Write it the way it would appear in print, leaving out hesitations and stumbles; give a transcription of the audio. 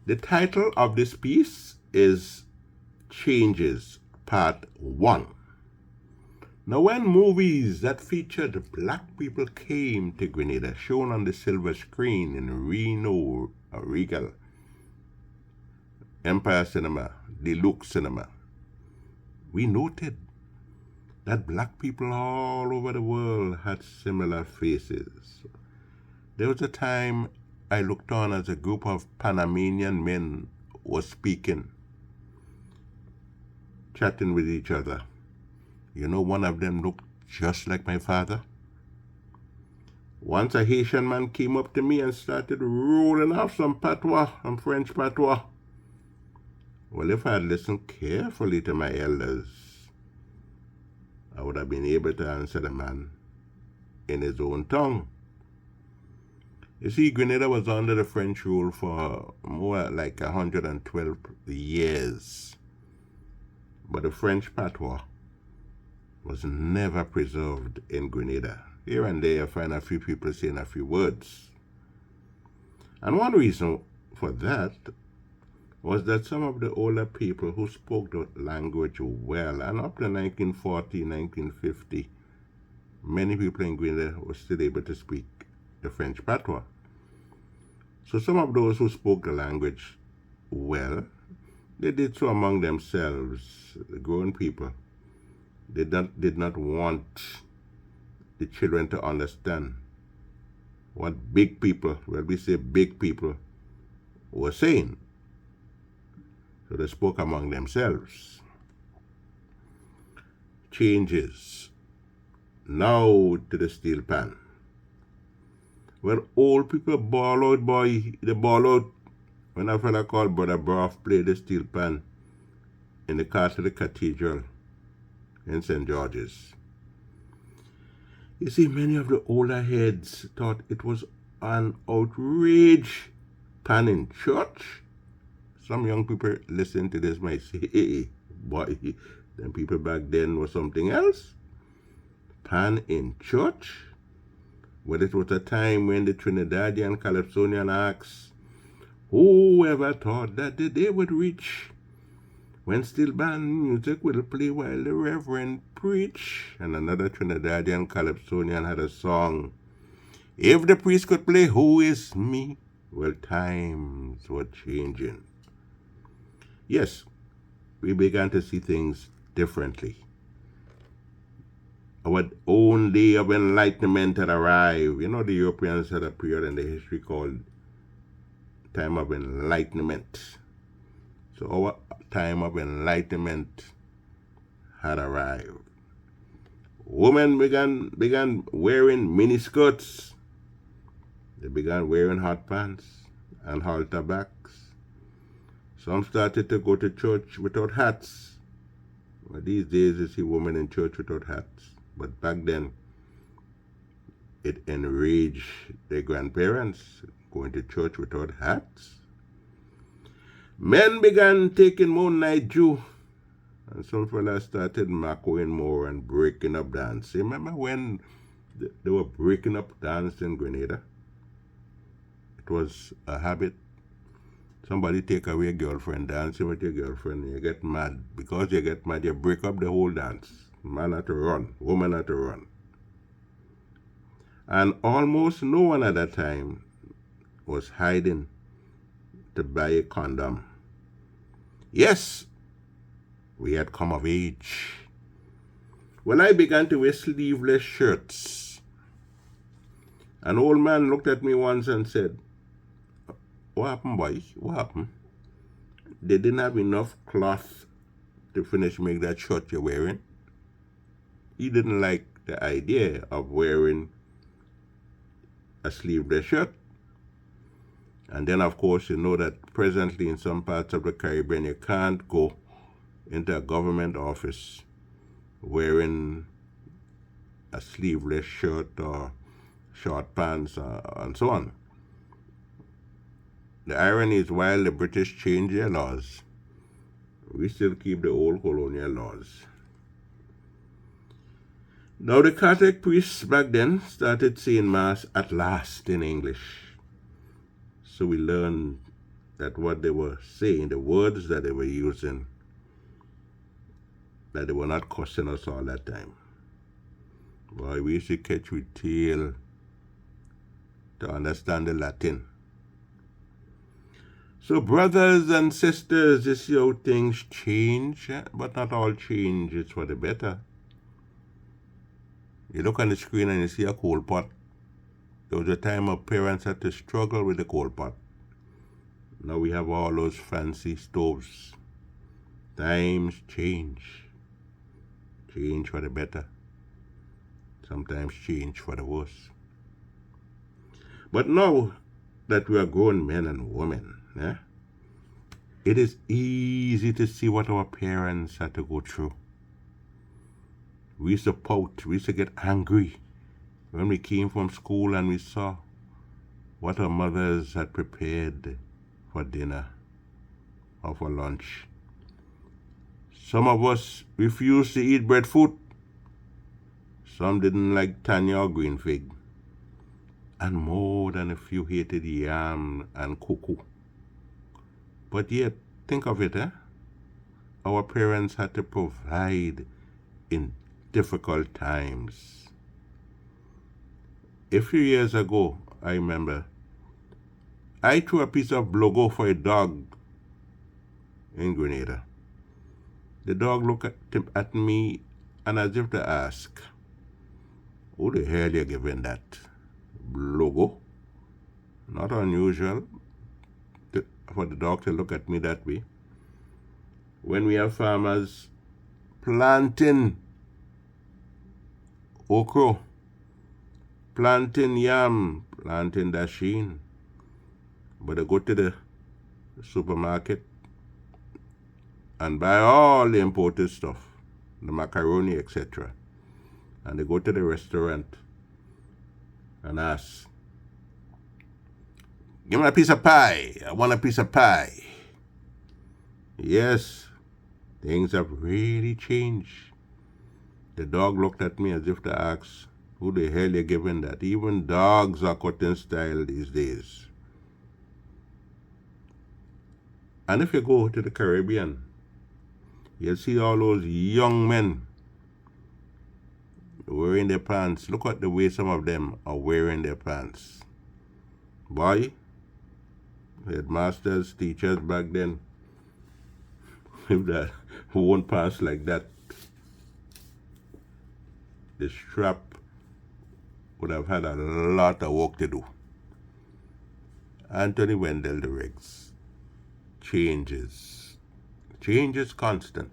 The title of this piece is Changes, Part 1. Now, when movies that featured black people came to Grenada, shown on the silver screen in Reno, Regal, Empire Cinema, Deluxe Cinema, we noted that black people all over the world had similar faces. There was a time I looked on as a group of Panamanian men was speaking, chatting with each other. You know, one of them looked just like my father. Once a Haitian man came up to me and started rolling off some patois, some French patois. Well, if I had listened carefully to my elders, I would have been able to answer the man in his own tongue. You see, Grenada was under the French rule for more like 112 years. But the French patois was never preserved in Grenada. Here and there, you find a few people saying a few words. And one reason for that was that some of the older people who spoke the language well, and up to 1940, 1950, many people in Grenada were still able to speak the French patois. So some of those who spoke the language well, they did so among themselves, the grown people. They did not want the children to understand what big people, when we say big people, were saying. So they spoke among themselves. Changes. Now to the steel pan. Well, old people ball out, boy. They ball out. When a fella called Brother Brough played the steel pan in the Catholic Cathedral in St. George's. You see, many of the older heads thought it was an outrage pan in church. Some young people listening to this might say, hey, boy, them people back then was something else. Pan in church? Well, it was a time when the Trinidadian Calypsonian asked, whoever thought that the day would reach when steel band music will play while the reverend preach? And another Trinidadian Calypsonian had a song, if the priest could play Who Is Me? Well, times were changing. Yes, we began to see things differently. Our own day of enlightenment had arrived. You know, the Europeans had a period in the history called time of enlightenment. So our time of enlightenment had arrived. Women began wearing miniskirts. They began wearing hot pants and halter backs. Some started to go to church without hats. Well, these days you see women in church without hats. But back then, it enraged their grandparents going to church without hats. Men began taking more night Jew, and some fellas started macking more and breaking up dance. Remember when they were breaking up dance in Grenada? It was a habit. Somebody take away your girlfriend, dancing with your girlfriend, you get mad. Because you get mad, you break up the whole dance. Man had to run, woman had to run. And almost no one at that time was hiding to buy a condom. Yes, we had come of age. When I began to wear sleeveless shirts, an old man looked at me once and said, what happened, boy? What happened? They didn't have enough cloth to finish make that shirt you're wearing. He didn't like the idea of wearing a sleeveless shirt. And then, of course, you know that presently in some parts of the Caribbean, you can't go into a government office wearing a sleeveless shirt or short pants and so on. The irony is, while the British changed their laws, we still keep the old colonial laws. Now, the Catholic priests back then started saying Mass at last in English. So we learned that what they were saying, the words that they were using, that they were not cussing us all that time. Boy, we used to catch with tail to understand the Latin. So brothers and sisters, you see how things change, but not all change is for the better. You look on the screen and you see a coal pot. There was a time our parents had to struggle with the coal pot. Now we have all those fancy stoves. Times change. Change for the better. Sometimes change for the worse. But now that we are grown men and women, it is easy to see what our parents had to go through. We used to pout, we used to get angry when we came from school and we saw what our mothers had prepared for dinner or for lunch. Some of us refused to eat breadfruit. Some didn't like Tanya or green fig. And more than a few hated yam and cocoa. But yet, think of it, Our parents had to provide in difficult times. A few years ago, I remember, I threw a piece of logo for a dog in Grenada. The dog looked at me and as if to ask, who the hell are you giving that logo? Not unusual for the dog to look at me that way. When we have farmers planting okra, planting yam, planting dasheen, but they go to the supermarket and buy all the imported stuff, the macaroni, etc. And they go to the restaurant and ask, give me a piece of pie. I want a piece of pie. Yes, things have really changed. The dog looked at me as if to ask, who the hell you giving that? Even dogs are cutting style these days. And if you go to the Caribbean, you'll see all those young men wearing their pants. Look at the way some of them are wearing their pants. Boy, headmasters, teachers back then, if that worn pants like that, the strap would have had a lot of work to do. Anthony Wendell, the Regs. Change is constant.